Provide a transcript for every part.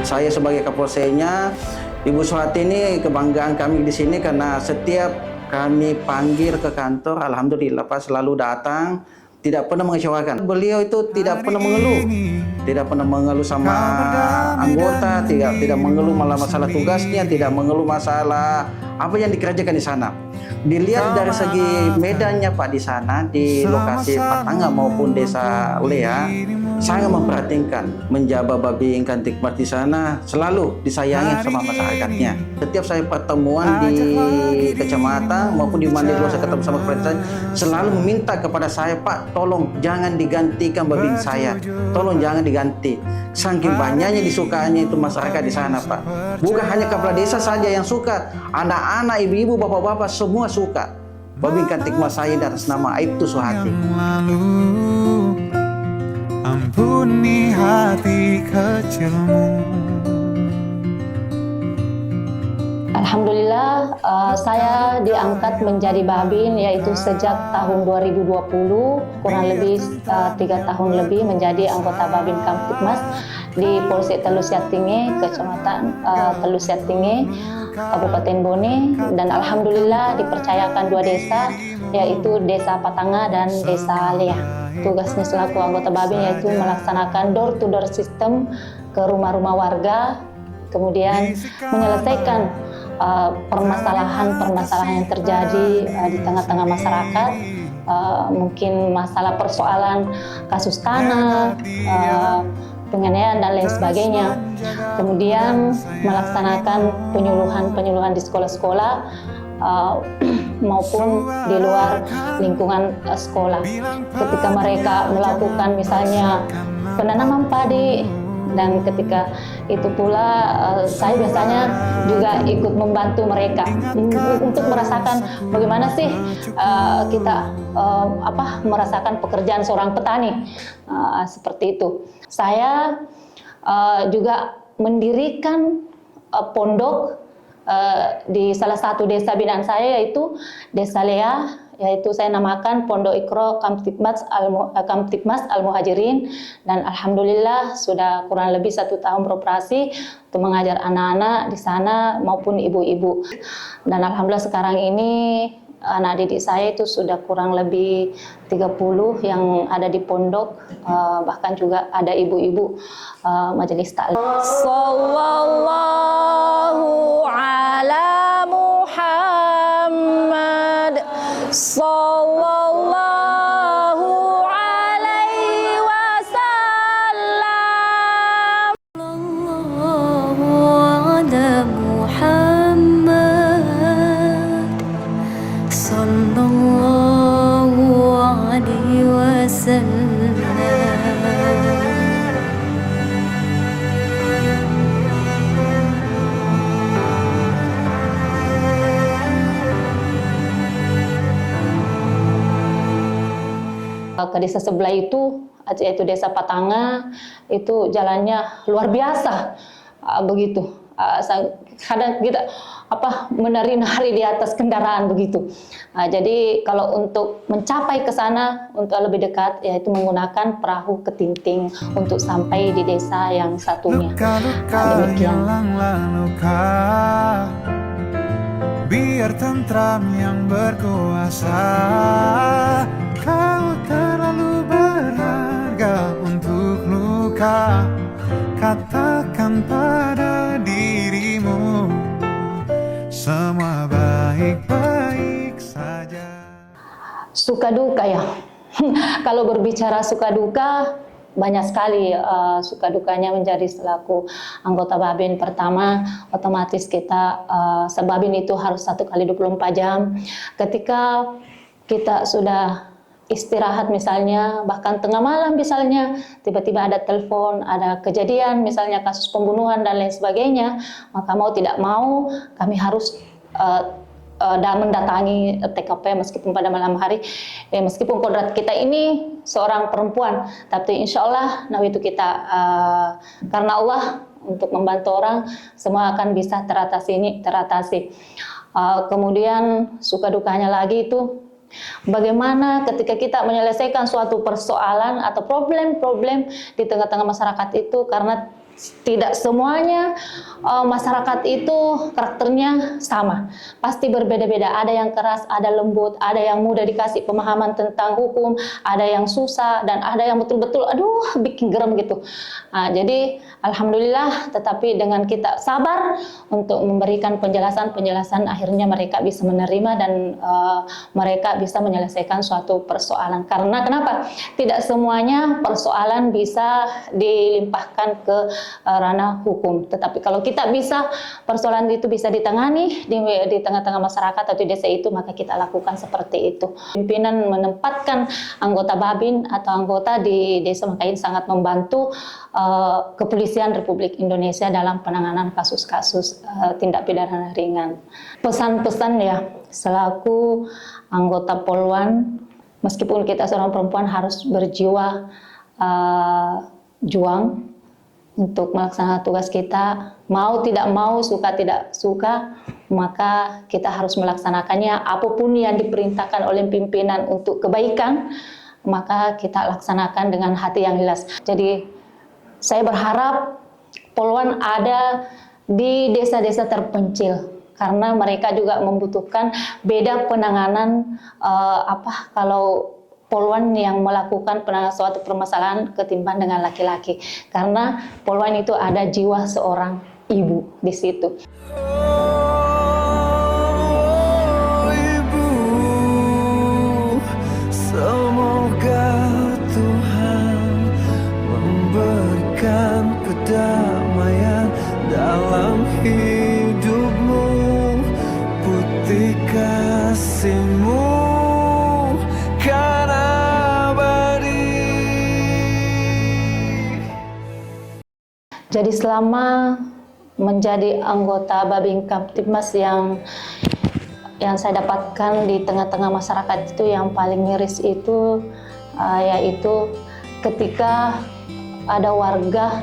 Saya sebagai Kapolseknya, Ibu Suhati ini kebanggaan kami di sini karena setiap kami panggil ke kantor, alhamdulillah Pak selalu datang, tidak pernah mengecewakan. Beliau itu tidak pernah mengeluh sama anggota, tidak mengeluh malah masalah tugasnya, tidak mengeluh masalah apa yang dikerjakan di sana. Dilihat dari segi medannya Pak di sana, di lokasi Patanga maupun Desa Lea, sangat memperhatikan, menjaga babi ikan tikmat di sana, selalu disayangi sama masyarakatnya. Setiap saya pertemuan di kecamatan maupun di Mandelo saya ketemu sama kepala saya, selalu meminta kepada saya, Pak, tolong jangan digantikan babi saya, tolong jangan diganti. Saking banyaknya disukainya itu masyarakat di sana, Pak. Bukan hanya kepala desa saja yang suka, anak-anak, ibu-ibu, bapak-bapak semua suka. Babi ikan tikmat saya di atas nama Aibtu Suhati. Ampuni hati kecilmu. Alhamdulillah, saya diangkat menjadi babin yaitu sejak tahun 2020, kurang lebih 3 tahun lebih menjadi anggota Babin Kamtibmas di Polsek Telu Siatinge, Kecamatan Telu Siatinge, Kabupaten Bone, dan alhamdulillah dipercayakan 2 desa yaitu Desa Patanga dan Desa Lea. Tugasnya selaku anggota Babin yaitu melaksanakan door-to-door system ke rumah-rumah warga, kemudian menyelesaikan permasalahan-permasalahan yang terjadi di tengah-tengah masyarakat, mungkin masalah persoalan kasus tanah, penganiayaan dan lain sebagainya. Kemudian melaksanakan penyuluhan di sekolah-sekolah maupun di luar lingkungan sekolah. Ketika mereka melakukan misalnya penanaman padi, dan ketika itu pula saya biasanya juga ikut membantu mereka untuk merasakan bagaimana sih kita merasakan pekerjaan seorang petani, seperti itu. Saya juga mendirikan pondok di salah satu desa binaan saya yaitu Desa Lea, yaitu saya namakan Pondok Iqra Kamtibmas Al-Muhajirin, dan alhamdulillah sudah kurang lebih 1 tahun beroperasi untuk mengajar anak-anak di sana maupun ibu-ibu. Dan alhamdulillah sekarang ini anak didik saya itu sudah kurang lebih 30 yang ada di pondok, bahkan juga ada ibu-ibu majelis taklim. Sallallahu ala Muhammad sallallahu alaihi wasallam. Sallallahu ala Muhammad sallallahu alaihi wasallam. Ke desa sebelah itu, yaitu Desa Patanga, itu jalannya luar biasa, begitu. Kadang kita menari-nari di atas kendaraan begitu. Jadi kalau untuk mencapai ke sana untuk lebih dekat, yaitu menggunakan perahu ketinting untuk sampai di desa yang satunya. Demikian. Biar tentram yang berkuasa. Kau terlalu berharga untuk luka. Katakan pada dirimu semua baik-baik saja. Suka duka ya. Kalau berbicara suka duka, banyak sekali suka dukanya menjadi selaku anggota Babin. Pertama, otomatis kita sebabin itu harus 1 kali 24 jam. Ketika kita sudah istirahat misalnya, bahkan tengah malam misalnya, tiba-tiba ada telepon, ada kejadian misalnya kasus pembunuhan dan lain sebagainya, maka mau tidak mau kami harus mendatangi TKP meskipun pada malam hari, meskipun kodrat kita ini seorang perempuan, tapi insya Allah itu kita karena Allah untuk membantu orang, semua akan bisa teratasi. Kemudian suka dukanya lagi itu bagaimana ketika kita menyelesaikan suatu persoalan atau problem-problem di tengah-tengah masyarakat itu, karena Tidak semuanya masyarakat itu karakternya sama. Pasti berbeda-beda. Ada yang keras, ada lembut, ada yang mudah dikasih pemahaman tentang hukum, ada yang susah, dan ada yang betul-betul aduh bikin geram gitu. Nah, jadi alhamdulillah, tetapi dengan kita sabar untuk memberikan penjelasan-penjelasan, akhirnya mereka bisa menerima dan mereka bisa menyelesaikan suatu persoalan. Karena kenapa? Tidak semuanya persoalan bisa dilimpahkan ke ranah hukum. Tetapi kalau kita bisa, persoalan itu bisa ditangani di tengah-tengah masyarakat atau di desa itu, maka kita lakukan seperti itu. Pimpinan menempatkan anggota Babin atau anggota di desa, maka ini sangat membantu Kepolisian Republik Indonesia dalam penanganan kasus-kasus tindak pidana ringan. Pesan-pesan ya, selaku anggota Polwan, meskipun kita seorang perempuan harus berjiwa juang untuk melaksanakan tugas kita, mau tidak mau, suka tidak suka, maka kita harus melaksanakannya. Apapun yang diperintahkan oleh pimpinan untuk kebaikan, maka kita laksanakan dengan hati yang ikhlas. Jadi saya berharap Polwan ada di desa-desa terpencil, karena mereka juga membutuhkan beda penanganan kalau Polwan yang melakukan penanganan suatu permasalahan ketimbang dengan laki-laki, karena Polwan itu ada jiwa seorang ibu di situ. Ibu, semoga Tuhan memberikan kedamaian dalam hidupmu, putih kasihmu kan abadi. Jadi selama menjadi anggota Babin Kamtibmas yang saya dapatkan di tengah-tengah masyarakat itu, yang paling miris itu yaitu ketika ada warga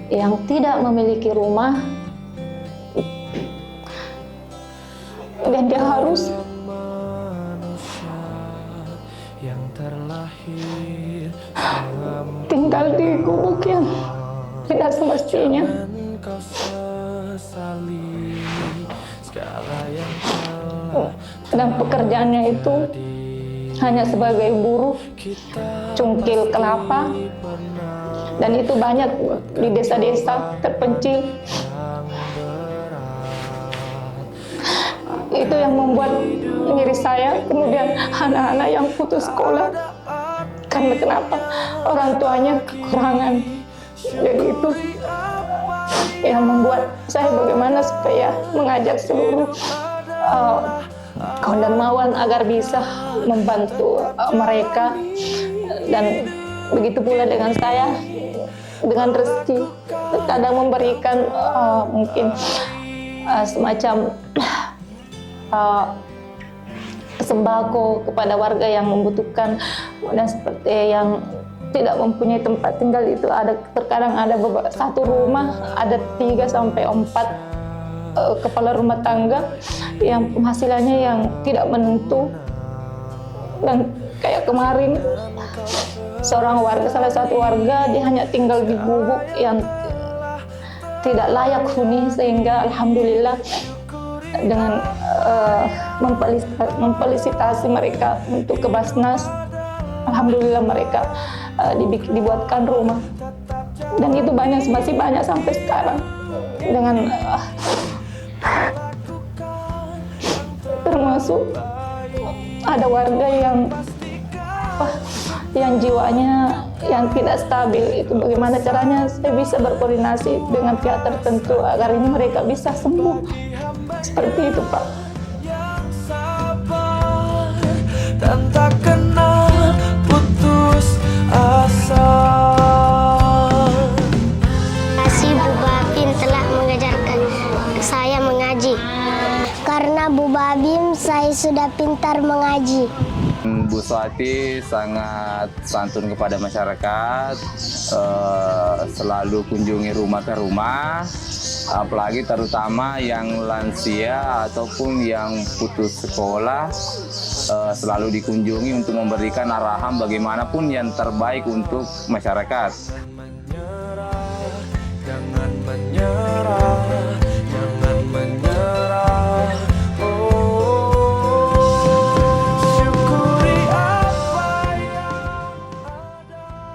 yang tidak memiliki rumah dan dia harus tinggal di gubuk yang tidak semestinya. Dan pekerjaannya itu hanya sebagai buruh cungkil kelapa, dan itu banyak di desa-desa terpencil. Itu yang membuat miris saya. Kemudian anak-anak yang putus sekolah karena kenapa? Orang tuanya kekurangan. Jadi itu yang membuat saya bagaimana supaya mengajak seluruh kaum dermawan agar bisa membantu mereka. Dan begitu pula dengan saya, dengan rezeki, kadang memberikan mungkin semacam sembako kepada warga yang membutuhkan, dan seperti yang tidak mempunyai tempat tinggal itu terkadang ada satu rumah ada 3 sampai 4 kepala rumah tangga yang penghasilannya yang tidak menentu. Dan kayak kemarin salah satu warga dia hanya tinggal di gubuk yang tidak layak huni, sehingga alhamdulillah dengan memfelisitasi mereka untuk ke Basnas, alhamdulillah mereka dibuatkan rumah, dan itu masih banyak sampai sekarang. Dengan termasuk ada warga yang jiwanya yang tidak stabil, itu bagaimana caranya saya bisa berkoordinasi dengan pihak tertentu agar ini mereka bisa sembuh. Seperti itu, Pak. Dan tak kenal putus asa. Terima kasih Bu Babin telah mengajarkan saya mengaji. Karena Bu Babin saya sudah pintar mengaji. Bu Swati sangat santun kepada masyarakat, selalu kunjungi rumah ke rumah, apalagi terutama yang lansia ataupun yang putus sekolah, selalu dikunjungi untuk memberikan arahan bagaimanapun yang terbaik untuk masyarakat.